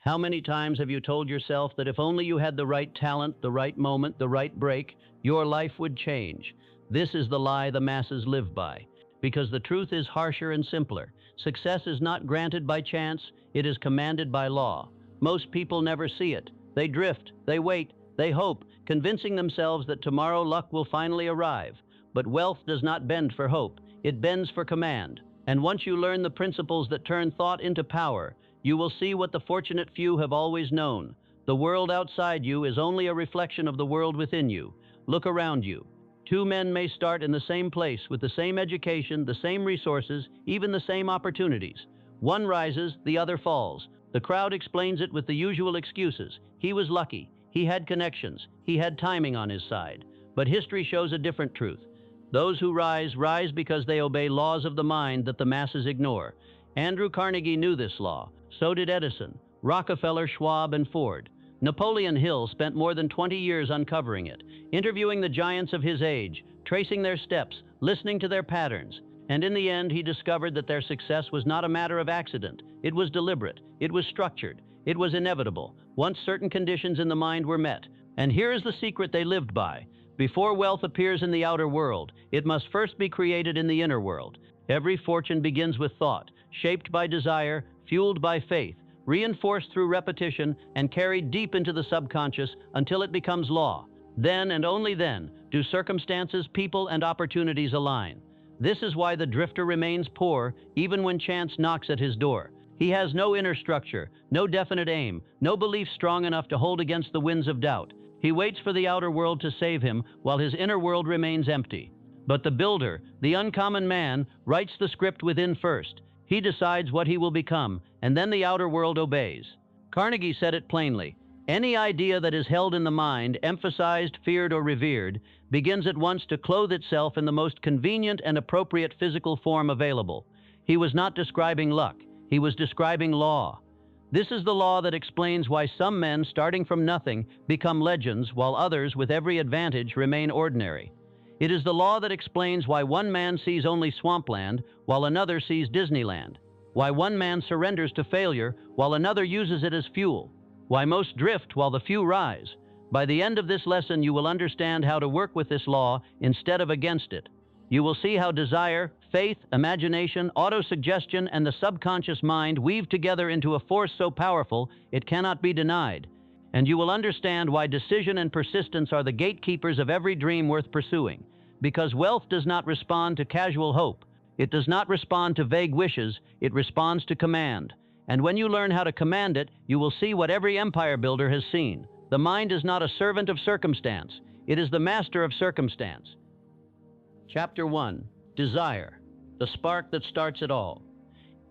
How many times have you told yourself that if only you had the right talent, the right moment, the right break, your life would change? This is the lie the masses live by. Because the truth is harsher and simpler. Success is not granted by chance, it is commanded by law. Most people never see it. They drift, they wait, they hope, convincing themselves that tomorrow luck will finally arrive. But wealth does not bend for hope, it bends for command. And once you learn the principles that turn thought into power, you will see what the fortunate few have always known. The world outside you is only a reflection of the world within you. Look around you. Two men may start in the same place with the same education, the same resources, even the same opportunities. One rises, the other falls. The crowd explains it with the usual excuses. He was lucky, he had connections, he had timing on his side. But history shows a different truth. Those who rise, rise because they obey laws of the mind that the masses ignore. Andrew Carnegie knew this law. So did Edison, Rockefeller, Schwab, and Ford. Napoleon Hill spent more than 20 years uncovering it, interviewing the giants of his age, tracing their steps, listening to their patterns. And in the end, he discovered that their success was not a matter of accident. It was deliberate. It was structured. It was inevitable, once certain conditions in the mind were met. And here is the secret they lived by. Before wealth appears in the outer world, it must first be created in the inner world. Every fortune begins with thought, shaped by desire, fueled by faith, reinforced through repetition, and carried deep into the subconscious until it becomes law. Then and only then do circumstances, people, and opportunities align. This is why the drifter remains poor even when chance knocks at his door. He has no inner structure, no definite aim, no belief strong enough to hold against the winds of doubt. He waits for the outer world to save him while his inner world remains empty. But the builder, the uncommon man, writes the script within first. He decides what he will become, and then the outer world obeys. Carnegie said it plainly. Any idea that is held in the mind, emphasized, feared, or revered, begins at once to clothe itself in the most convenient and appropriate physical form available. He was not describing luck. He was describing law. This is the law that explains why some men, starting from nothing, become legends, while others, with every advantage, remain ordinary. It is the law that explains why one man sees only swampland, while another sees Disneyland. Why one man surrenders to failure, while another uses it as fuel. Why most drift, while the few rise. By the end of this lesson, you will understand how to work with this law instead of against it. You will see how desire, faith, imagination, autosuggestion, and the subconscious mind weave together into a force so powerful it cannot be denied. And you will understand why decision and persistence are the gatekeepers of every dream worth pursuing. Because wealth does not respond to casual hope. It does not respond to vague wishes. It responds to command. And when you learn how to command it, you will see what every empire builder has seen. The mind is not a servant of circumstance. It is the master of circumstance. Chapter 1. Desire, the spark that starts it all.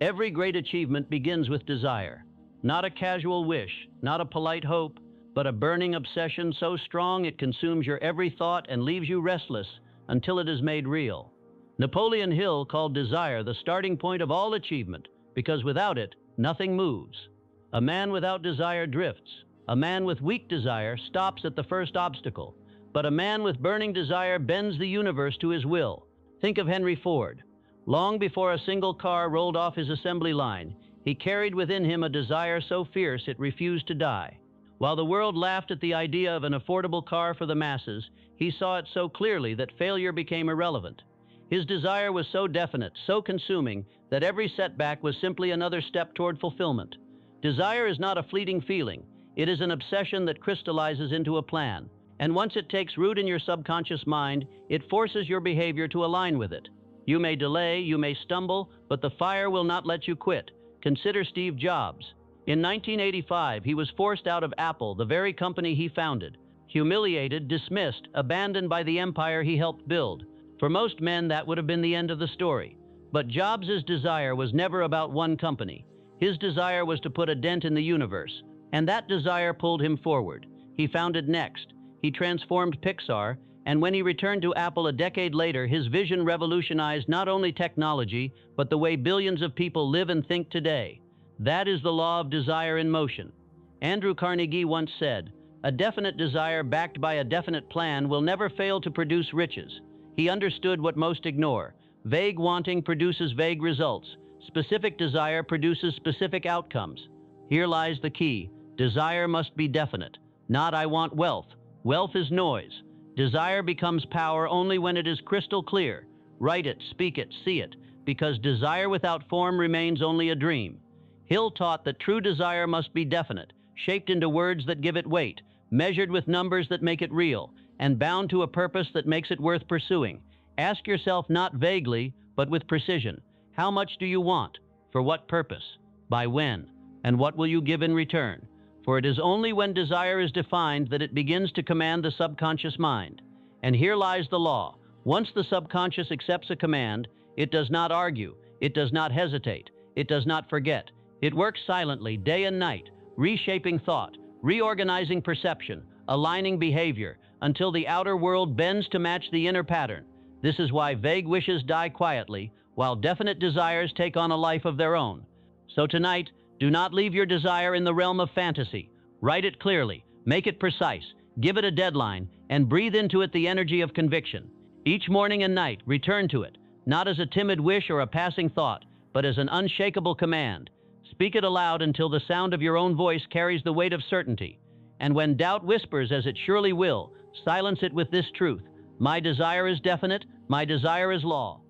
Every great achievement begins with desire. Not a casual wish, not a polite hope, but a burning obsession so strong it consumes your every thought and leaves you restless until it is made real. Napoleon Hill called desire the starting point of all achievement, because without it, nothing moves. A man without desire drifts. A man with weak desire stops at the first obstacle. But a man with burning desire bends the universe to his will. Think of Henry Ford. Long before a single car rolled off his assembly line, he carried within him a desire so fierce it refused to die. While the world laughed at the idea of an affordable car for the masses, he saw it so clearly that failure became irrelevant. His desire was so definite, so consuming, that every setback was simply another step toward fulfillment. Desire is not a fleeting feeling. It is an obsession that crystallizes into a plan. And once it takes root in your subconscious mind, it forces your behavior to align with it. You may delay, you may stumble, but the fire will not let you quit. Consider Steve Jobs. In 1985, he was forced out of Apple, the very company he founded. Humiliated, dismissed, abandoned by the empire he helped build. For most men, that would have been the end of the story. But Jobs' desire was never about one company. His desire was to put a dent in the universe, and that desire pulled him forward. He founded Next. He transformed Pixar, and when he returned to Apple a decade later, his vision revolutionized not only technology, but the way billions of people live and think today. That is the law of desire in motion. Andrew Carnegie once said, "A definite desire backed by a definite plan will never fail to produce riches." He understood what most ignore. Vague wanting produces vague results. Specific desire produces specific outcomes. Here lies the key. Desire must be definite, not "I want wealth." Wealth is noise. Desire becomes power only when it is crystal clear. Write it, speak it, see it, because desire without form remains only a dream. Hill taught that true desire must be definite, shaped into words that give it weight, measured with numbers that make it real, and bound to a purpose that makes it worth pursuing. Ask yourself not vaguely, but with precision, how much do you want? For what purpose? By when? And what will you give in return? For it is only when desire is defined that it begins to command the subconscious mind. And here lies the law. Once the subconscious accepts a command, it does not argue, it does not hesitate, it does not forget. It works silently, day and night, reshaping thought, reorganizing perception, aligning behavior, until the outer world bends to match the inner pattern. This is why vague wishes die quietly, while definite desires take on a life of their own. So tonight, do not leave your desire in the realm of fantasy. Write it clearly, make it precise, give it a deadline, and breathe into it the energy of conviction. Each morning and night, return to it, not as a timid wish or a passing thought, but as an unshakable command. Speak it aloud until the sound of your own voice carries the weight of certainty. And when doubt whispers, as it surely will, silence it with this truth: my desire is definite, my desire is law.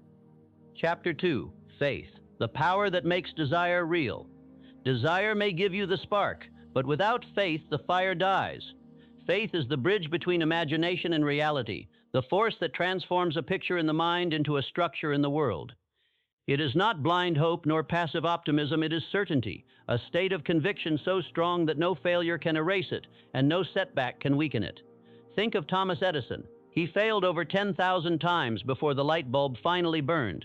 Chapter 2. Faith, the power that makes desire real. Desire may give you the spark, but without faith, the fire dies. Faith is the bridge between imagination and reality, the force that transforms a picture in the mind into a structure in the world. It is not blind hope nor passive optimism, it is certainty, a state of conviction so strong that no failure can erase it and no setback can weaken it. Think of Thomas Edison. He failed over 10,000 times before the light bulb finally burned.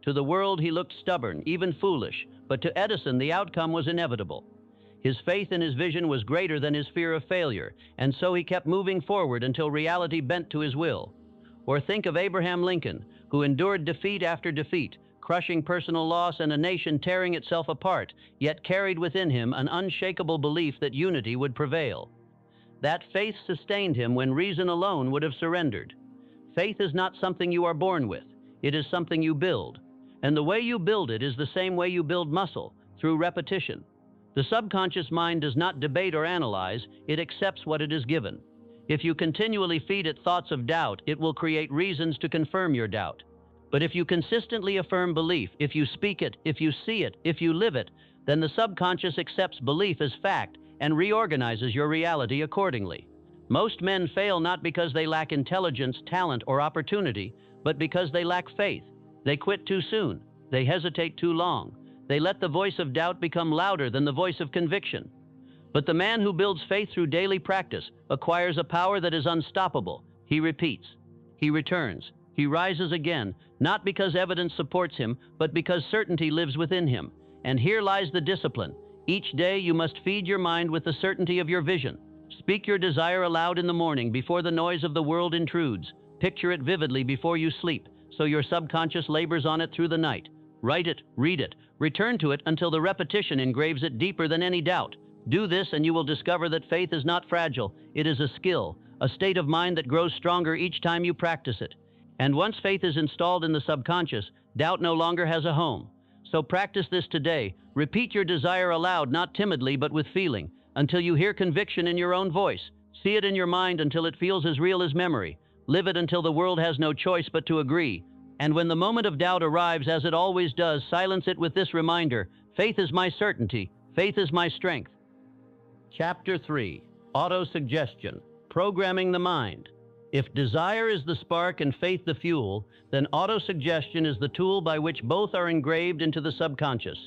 To the world he looked stubborn, even foolish, but to Edison the outcome was inevitable. His faith in his vision was greater than his fear of failure, and so he kept moving forward until reality bent to his will. Or think of Abraham Lincoln, who endured defeat after defeat, crushing personal loss and a nation tearing itself apart, yet carried within him an unshakable belief that unity would prevail. That faith sustained him when reason alone would have surrendered. Faith is not something you are born with, it is something you build. And the way you build it is the same way you build muscle, through repetition. The subconscious mind does not debate or analyze, it accepts what it is given. If you continually feed it thoughts of doubt, it will create reasons to confirm your doubt. But if you consistently affirm belief, if you speak it, if you see it, if you live it, then the subconscious accepts belief as fact and reorganizes your reality accordingly. Most men fail not because they lack intelligence, talent, or opportunity, but because they lack faith. They quit too soon. They hesitate too long. They let the voice of doubt become louder than the voice of conviction. But the man who builds faith through daily practice acquires a power that is unstoppable. He repeats. He returns. He rises again, not because evidence supports him, but because certainty lives within him. And here lies the discipline. Each day you must feed your mind with the certainty of your vision. Speak your desire aloud in the morning before the noise of the world intrudes. Picture it vividly before you sleep, so your subconscious labors on it through the night. Write it, read it, return to it until the repetition engraves it deeper than any doubt. Do this and you will discover that faith is not fragile. It is a skill, a state of mind that grows stronger each time you practice it. And once faith is installed in the subconscious, doubt no longer has a home. So practice this today. Repeat your desire aloud, not timidly but with feeling, until you hear conviction in your own voice. See it in your mind until it feels as real as memory. Live it until the world has no choice but to agree. And when the moment of doubt arrives, as it always does, silence it with this reminder: faith is my certainty, faith is my strength. Chapter 3. Autosuggestion, programming the mind. If desire is the spark and faith the fuel, then autosuggestion is the tool by which both are engraved into the subconscious.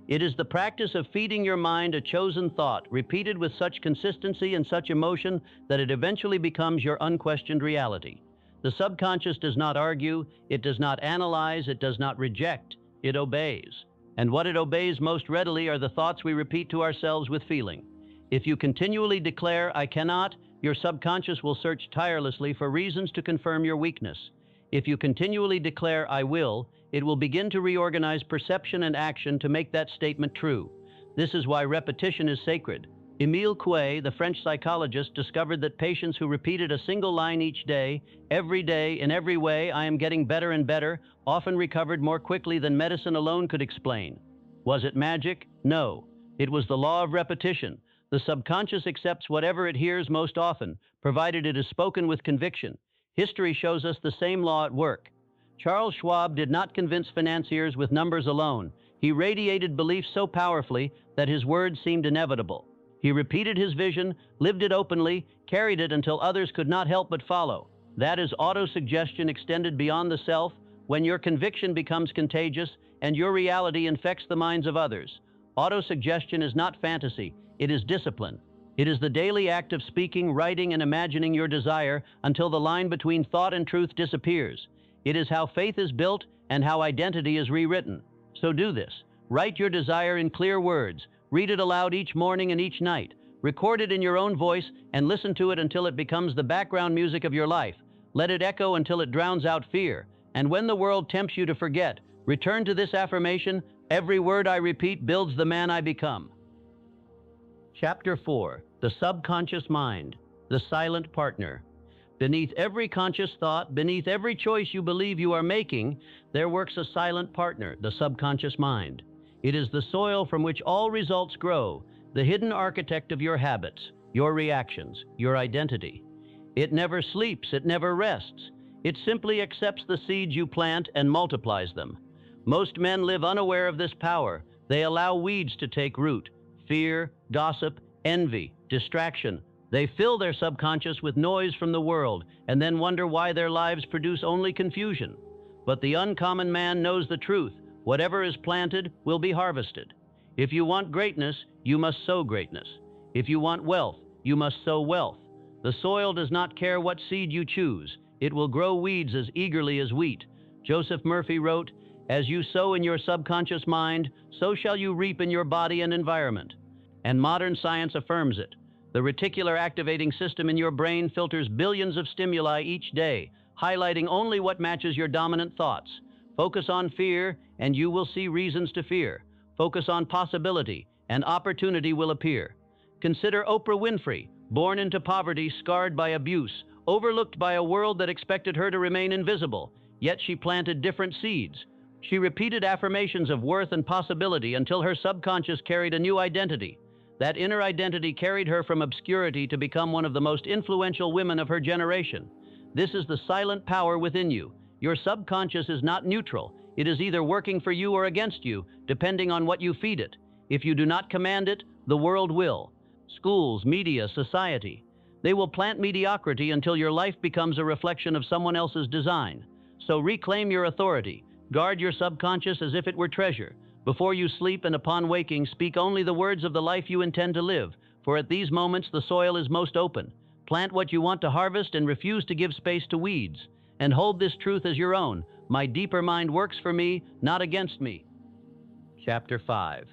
It is the practice of feeding your mind a chosen thought, repeated with such consistency and such emotion that it eventually becomes your unquestioned reality. The subconscious does not argue, it does not analyze, it does not reject, it obeys. And what it obeys most readily are the thoughts we repeat to ourselves with feeling. If you continually declare, "I cannot," your subconscious will search tirelessly for reasons to confirm your weakness. If you continually declare, "I will," it will begin to reorganize perception and action to make that statement true. This is why repetition is sacred. Émile Coué, the French psychologist, discovered that patients who repeated a single line each day, in every way, "I am getting better and better," often recovered more quickly than medicine alone could explain. Was it magic? No. It was the law of repetition. The subconscious accepts whatever it hears most often, provided it is spoken with conviction. History shows us the same law at work. Charles Schwab did not convince financiers with numbers alone. He radiated belief so powerfully that his words seemed inevitable. He repeated his vision, lived it openly, carried it until others could not help but follow. That is autosuggestion extended beyond the self, when your conviction becomes contagious and your reality infects the minds of others. Autosuggestion is not fantasy, it is discipline. It is the daily act of speaking, writing, and imagining your desire until the line between thought and truth disappears. It is how faith is built and how identity is rewritten. So do this. Write your desire in clear words. Read it aloud each morning and each night. Record it in your own voice and listen to it until it becomes the background music of your life. Let it echo until it drowns out fear. And when the world tempts you to forget, return to this affirmation: every word I repeat builds the man I become. Chapter 4. The Subconscious Mind, the Silent Partner. Beneath every conscious thought, beneath every choice you believe you are making, there works a silent partner, the subconscious mind. It is the soil from which all results grow, the hidden architect of your habits, your reactions, your identity. It never sleeps, it never rests. It simply accepts the seeds you plant and multiplies them. Most men live unaware of this power. They allow weeds to take root: fear, gossip, envy, distraction. They fill their subconscious with noise from the world and then wonder why their lives produce only confusion. But the uncommon man knows the truth. Whatever is planted will be harvested. If you want greatness, you must sow greatness. If you want wealth, you must sow wealth. The soil does not care what seed you choose. It will grow weeds as eagerly as wheat. Joseph Murphy wrote, "As you sow in your subconscious mind, so shall you reap in your body and environment." And modern science affirms it. The reticular activating system in your brain filters billions of stimuli each day, highlighting only what matches your dominant thoughts. Focus on fear, and you will see reasons to fear. Focus on possibility, and opportunity will appear. Consider Oprah Winfrey, born into poverty, scarred by abuse, overlooked by a world that expected her to remain invisible, yet she planted different seeds. She repeated affirmations of worth and possibility until her subconscious carried a new identity. That inner identity carried her from obscurity to become one of the most influential women of her generation. This is the silent power within you. Your subconscious is not neutral. It is either working for you or against you, depending on what you feed it. If you do not command it, the world will. Schools, media, society. They will plant mediocrity until your life becomes a reflection of someone else's design. So reclaim your authority. Guard your subconscious as if it were treasure. Before you sleep and upon waking, speak only the words of the life you intend to live, for at these moments the soil is most open. Plant what you want to harvest and refuse to give space to weeds. And hold this truth as your own: my deeper mind works for me, not against me. Chapter 5.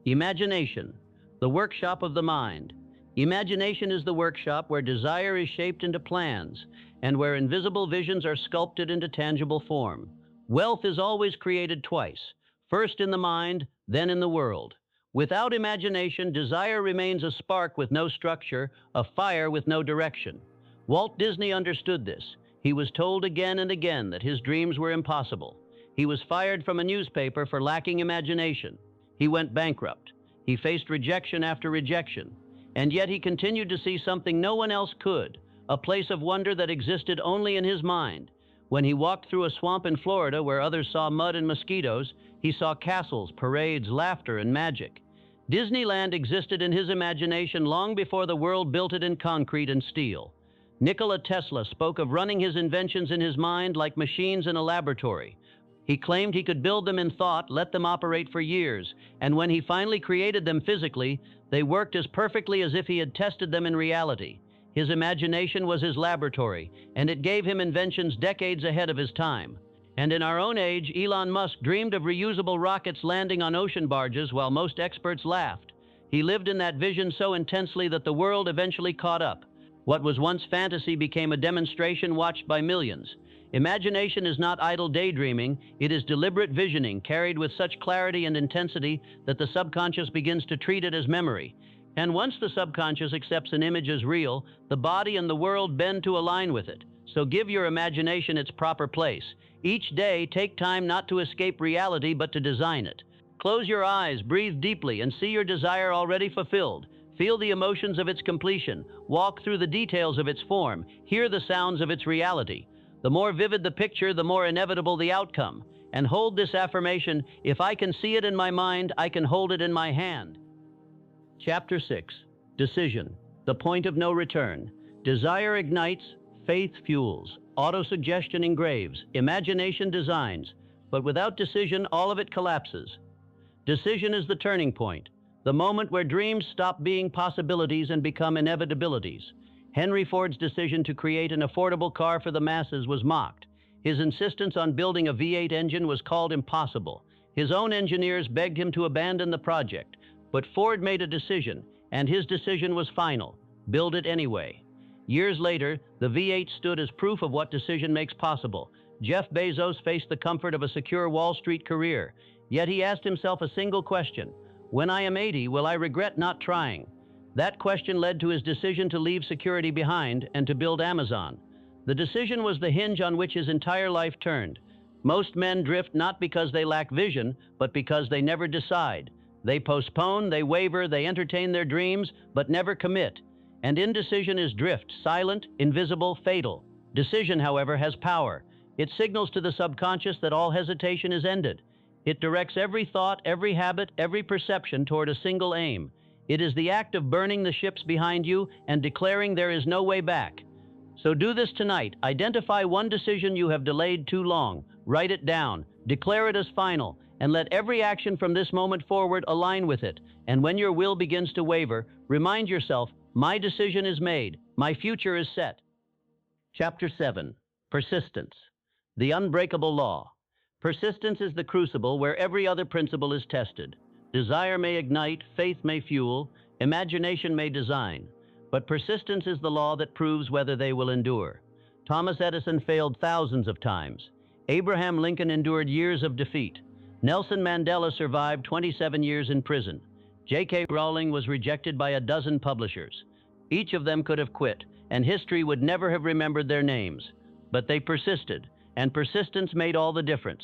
Imagination, the workshop of the mind. Imagination is the workshop where desire is shaped into plans and where invisible visions are sculpted into tangible form. Wealth is always created twice: first in the mind, then in the world. Without imagination, desire remains a spark with no structure, a fire with no direction. Walt Disney understood this. He was told again and again that his dreams were impossible. He was fired from a newspaper for lacking imagination. He went bankrupt. He faced rejection after rejection. And yet he continued to see something no one else could, a place of wonder that existed only in his mind. When he walked through a swamp in Florida where others saw mud and mosquitoes, he saw castles, parades, laughter, and magic. Disneyland existed in his imagination long before the world built it in concrete and steel. Nikola Tesla spoke of running his inventions in his mind like machines in a laboratory. He claimed he could build them in thought, let them operate for years, and when he finally created them physically, they worked as perfectly as if he had tested them in reality. His imagination was his laboratory, and it gave him inventions decades ahead of his time. And in our own age, Elon Musk dreamed of reusable rockets landing on ocean barges while most experts laughed. He lived in that vision so intensely that the world eventually caught up. What was once fantasy became a demonstration watched by millions. Imagination is not idle daydreaming, it is deliberate visioning carried with such clarity and intensity that the subconscious begins to treat it as memory. And once the subconscious accepts an image as real, the body and the world bend to align with it. So give your imagination its proper place. Each day, take time not to escape reality but to design it. Close your eyes, breathe deeply, and see your desire already fulfilled. Feel the emotions of its completion. Walk through the details of its form. Hear the sounds of its reality. The more vivid the picture, the more inevitable the outcome. And hold this affirmation: if I can see it in my mind, I can hold it in my hand. Chapter 6. Decision. The point of no return. Desire ignites, faith fuels, autosuggestion engraves, imagination designs, but without decision, all of it collapses. Decision is the turning point, the moment where dreams stop being possibilities and become inevitabilities. Henry Ford's decision to create an affordable car for the masses was mocked. His insistence on building a V8 engine was called impossible. His own engineers begged him to abandon the project, but Ford made a decision, and his decision was final: build it anyway. Years later, the V8 stood as proof of what decision makes possible. Jeff Bezos faced the comfort of a secure Wall Street career, yet he asked himself a single question: when I am 80, will I regret not trying? That question led to his decision to leave security behind and to build Amazon. The decision was the hinge on which his entire life turned. Most men drift not because they lack vision, but because they never decide. They postpone, they waver, they entertain their dreams, but never commit. And indecision is drift, silent, invisible, fatal. Decision, however, has power. It signals to the subconscious that all hesitation is ended. It directs every thought, every habit, every perception toward a single aim. It is the act of burning the ships behind you and declaring there is no way back. So do this tonight. Identify one decision you have delayed too long. Write it down. Declare it as final. And let every action from this moment forward align with it. And when your will begins to waver, remind yourself, my decision is made. My future is set. Chapter 7. Persistence. The unbreakable law. Persistence is the crucible where every other principle is tested. Desire may ignite, faith may fuel, imagination may design, but persistence is the law that proves whether they will endure. Thomas Edison failed thousands of times. Abraham Lincoln endured years of defeat. Nelson Mandela survived 27 years in prison. J.K. Rowling was rejected by a dozen publishers. Each of them could have quit, and history would never have remembered their names. But they persisted, and persistence made all the difference.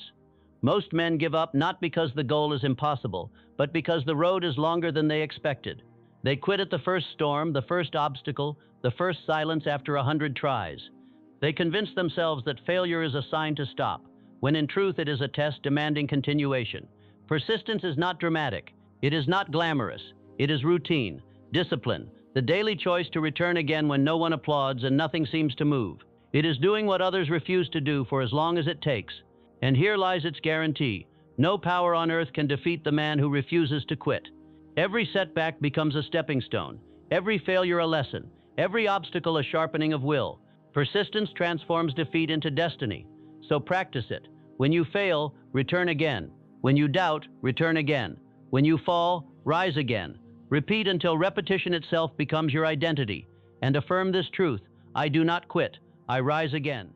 Most men give up not because the goal is impossible, but because the road is longer than they expected. They quit at the first storm, the first obstacle, the first silence after 100 tries. They convince themselves that failure is a sign to stop, when in truth it is a test demanding continuation. Persistence is not dramatic. It is not glamorous. It is routine, discipline, the daily choice to return again when no one applauds and nothing seems to move. It is doing what others refuse to do for as long as it takes. And here lies its guarantee. No power on earth can defeat the man who refuses to quit. Every setback becomes a stepping stone, every failure a lesson, every obstacle a sharpening of will. Persistence transforms defeat into destiny. So practice it. When you fail, return again. When you doubt, return again. When you fall, rise again. Repeat until repetition itself becomes your identity. And affirm this truth: I do not quit. I rise again.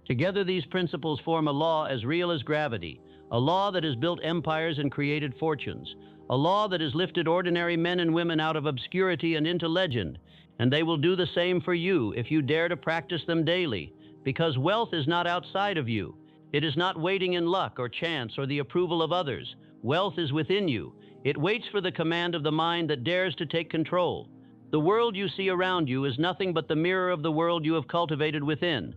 Together, these principles form a law as real as gravity, a law that has built empires and created fortunes, a law that has lifted ordinary men and women out of obscurity and into legend. And they will do the same for you if you dare to practice them daily, because wealth is not outside of you. It is not waiting in luck or chance or the approval of others. Wealth is within you. It waits for the command of the mind that dares to take control. The world you see around you is nothing but the mirror of the world you have cultivated within.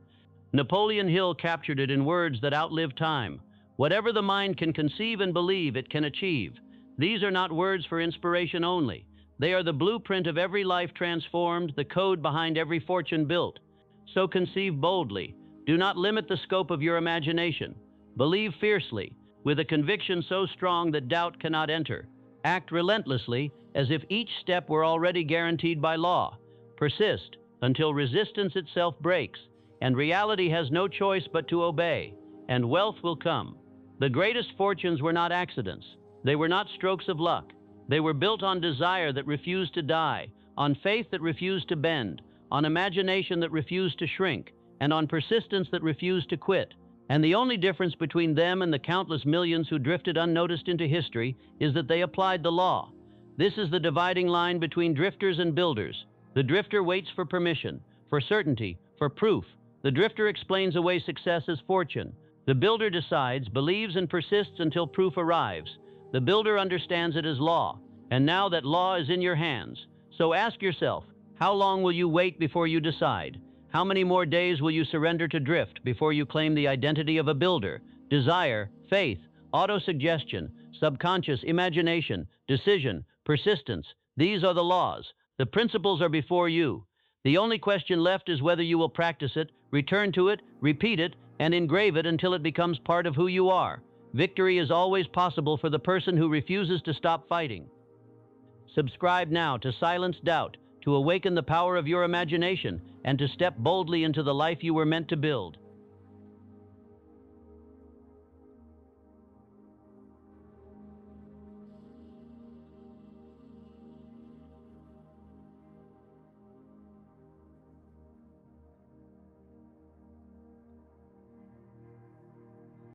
Napoleon Hill captured it in words that outlive time. Whatever the mind can conceive and believe, it can achieve. These are not words for inspiration only. They are the blueprint of every life transformed, the code behind every fortune built. So conceive boldly. Do not limit the scope of your imagination. Believe fiercely, with a conviction so strong that doubt cannot enter. Act relentlessly, as if each step were already guaranteed by law. Persist until resistance itself breaks, and reality has no choice but to obey, and wealth will come. The greatest fortunes were not accidents. They were not strokes of luck. They were built on desire that refused to die, on faith that refused to bend, on imagination that refused to shrink, and on persistence that refused to quit. And the only difference between them and the countless millions who drifted unnoticed into history is that they applied the law. This is the dividing line between drifters and builders. The drifter waits for permission, for certainty, for proof. The drifter explains away success as fortune. The builder decides, believes, and persists until proof arrives. The builder understands it as law, and now that law is in your hands. So ask yourself, how long will you wait before you decide? How many more days will you surrender to drift before you claim the identity of a builder? Desire, faith, autosuggestion, subconscious imagination, decision, persistence. These are the laws. The principles are before you. The only question left is whether you will practice it, return to it, repeat it, and engrave it until it becomes part of who you are. Victory is always possible for the person who refuses to stop fighting. Subscribe now to silence doubt, to awaken the power of your imagination, and to step boldly into the life you were meant to build.